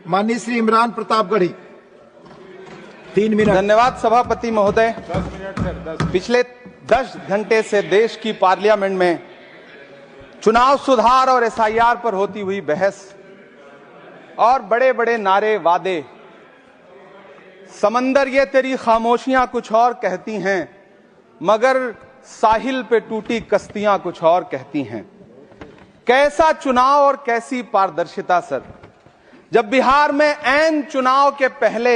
माननीय श्री इमरान प्रतापगढ़ी, 3 मिनट। धन्यवाद सभापति महोदय। पिछले 10 घंटे से देश की पार्लियामेंट में चुनाव सुधार और एसआईआर पर होती हुई बहस और बड़े बड़े नारे, वादे, समंदर ये तेरी खामोशियां कुछ और कहती हैं, मगर साहिल पे टूटी कश्तियां कुछ और कहती हैं। कैसा चुनाव और कैसी पारदर्शिता सर, जब बिहार में ऐन चुनाव के पहले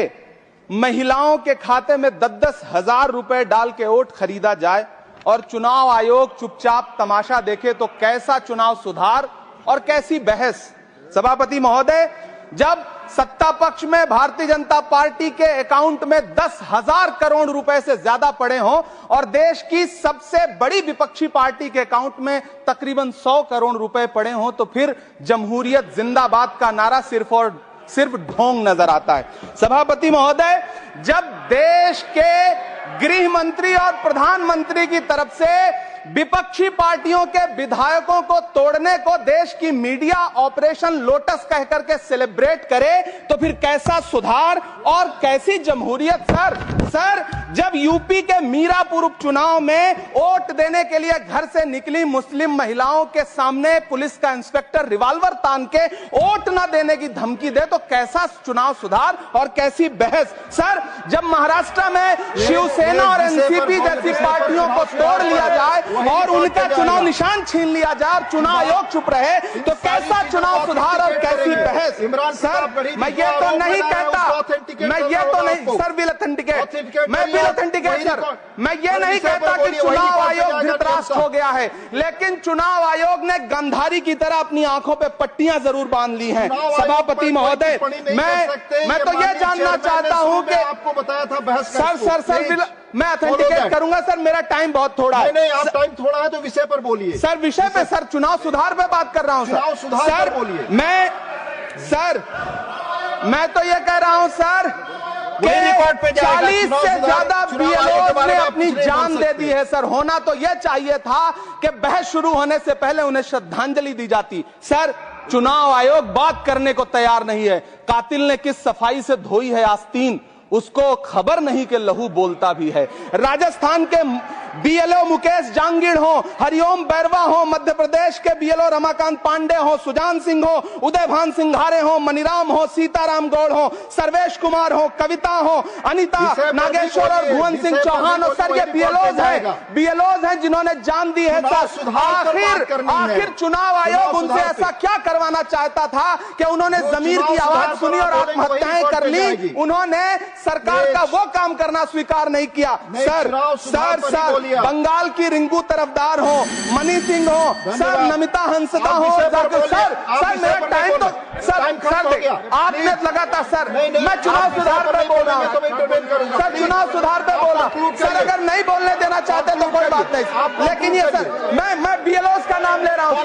महिलाओं के खाते में 10-10 हजार रुपए डाल के वोट खरीदा जाए और चुनाव आयोग चुपचाप तमाशा देखे, तो कैसा चुनाव सुधार और कैसी बहस। सभापति महोदय, जब सत्ता पक्ष में भारतीय जनता पार्टी के अकाउंट में 10,000 करोड़ रुपए से ज्यादा पड़े हों और देश की सबसे बड़ी विपक्षी पार्टी के अकाउंट में तकरीबन 100 करोड़ रुपए पड़े हों, तो फिर जमहूरियत जिंदाबाद का नारा सिर्फ और सिर्फ ढोंग नजर आता है। सभापति महोदय, जब देश के गृह मंत्री और प्रधानमंत्री की तरफ से विपक्षी पार्टियों के विधायकों को तोड़ने को देश की मीडिया ऑपरेशन लोटस कह करके सेलिब्रेट करे, तो फिर कैसा सुधार और कैसी जमहूरियत सर। जब यूपी के मीरापुर उपचुनाव में वोट देने के लिए घर से निकली मुस्लिम महिलाओं के सामने पुलिस का इंस्पेक्टर रिवॉल्वर तान के वोट न देने की धमकी दे, तो कैसा चुनाव सुधार और कैसी बहस सर। जब महाराष्ट्र में शिवसेना और एनसीपी जैसी पार्टियों को तोड़ लिया जाए और उनका चुनाव निशान छीन लिया जाए और चुनाव आयोग चुप रहे, तो कैसा चुनाव सुधार और कैसी बहस सर। मैं ये तो नहीं कहता, मैं ये तो नहीं सर, विल ऑथेंटिकेट, मैं विल ऑथेंटिकेट सर, मैं ये नहीं कहता कि चुनाव आयोग धृतराष्ट्र हो गया है, लेकिन चुनाव आयोग ने गंधारी की तरह अपनी आंखों पे पट्टियां जरूर बांध ली हैं। सभापति महोदय, मैं तो ये जानना चाहता हूं कि आपको बताया था बहस सर मैं ऑथेंटिकेट करूंगा सर, मेरा टाइम बहुत थोड़ा है। नहीं, आप टाइम थोड़ा है तो विषय पर बोलिए सर। विषय पे सर, चुनाव सुधार पे बात कर रहा हूं चुनाव सुधार सर। बोलिए। मैं तो ये कह रहा हूं सर कि 40 से ज्यादा बीएलओ ने अपनी जान दे दी है सर। होना तो यह चाहिए था कि बहस शुरू होने से पहले उन्हें श्रद्धांजलि दी जाती। सर, चुनाव आयोग बात करने को तैयार नहीं है। कातिल ने किस सफाई से धोई है आस्तीन, उसको खबर नहीं कि लहू बोलता भी है। राजस्थान के बीएलओ मुकेश जांगीड़ हो, हरिओम बैरवा हो, मध्य प्रदेश के बीएलओ रमाकांत पांडे हो, सुजान सिंह हो, उदयभान सिंघारे हो, मणिराम हो, सीताराम गौड़ हो, सर्वेश कुमार हो, कविता हो, अनिता नागेश्वर और भुवन सिंह चौहान हो। सर, ये बीएलओज हैं जिन्होंने जान दी है सर। आखिर चुनाव आयोग उनसे ऐसा क्या करवाना चाहता था कि उन्होंने जमीर की आवाज सुनी और आत्महत्याएं कर ली। उन्होंने सरकार का वो काम करना स्वीकार नहीं किया। सर बंगाल की रिंकू तरफदार हो, मनी सिंह हो, सर नमिता हंसदा हो, सर मेरा टाइम तो सर आपने लगातार सर, मैं चुनाव सुधार पे बोल रहा हूँ सर, चुनाव सुधार पे बोल रहा हूँ सर। अगर नहीं बोलने देना चाहते तो कोई बात नहीं, लेकिन ये सर मैं बीएलओस का नाम ले रहा हूँ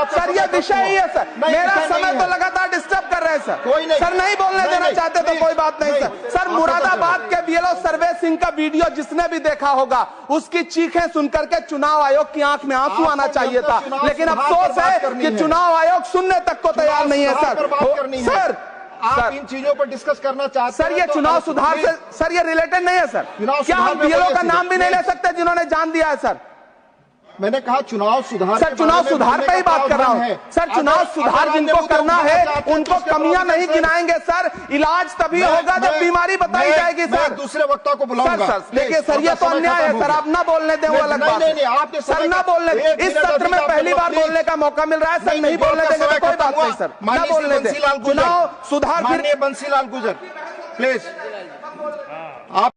सर। ये विषय ही है सर, मेरा समय तो लगातार डिस्टर्ब कर रहे हैं सर। सर नहीं बोलने देना चाहते तो कोई बात नहीं सर। सर, मुरादाबाद के बीएलओ सर्वेश सिंह का वीडियो जिसने भी देखा होगा, उसकी चीखें सुनकर के चुनाव आयोग की आंख में आंसू आना चाहिए था, लेकिन अफसोस है कि चुनाव आयोग सुनने तक को तैयार नहीं है सर। आप इन चीजों पर डिस्कस करना चाहते हैं सर, ये चुनाव सुधार से सर ये रिलेटेड नहीं है सर। क्या हम बीएलओ का नाम भी नहीं ले सकते जिन्होंने जान दिया है सर? मैंने कहा चुनाव सुधार सर, चुनाव सुधार पे ही बात कर रहा हूँ सर। चुनाव सुधार जिनको करना है उनको कमियां नहीं गिनाएंगे सर। इलाज तभी होगा जब बीमारी बताई जाएगी सर। दूसरे वक्ता को बुलाऊंगा सर। देखिए सर, ये तो अन्याय है सर, आप ना बोलने दें वो अलग बात है सर। ना बोलने, इस सत्र में पहली बार बोलने का मौका मिल रहा है सर, नहीं बोलने देंगे कोई बात नहीं सर, ना बोलने दें। चुनाव सुधार, बंसीलाल गुर्जर प्लीज।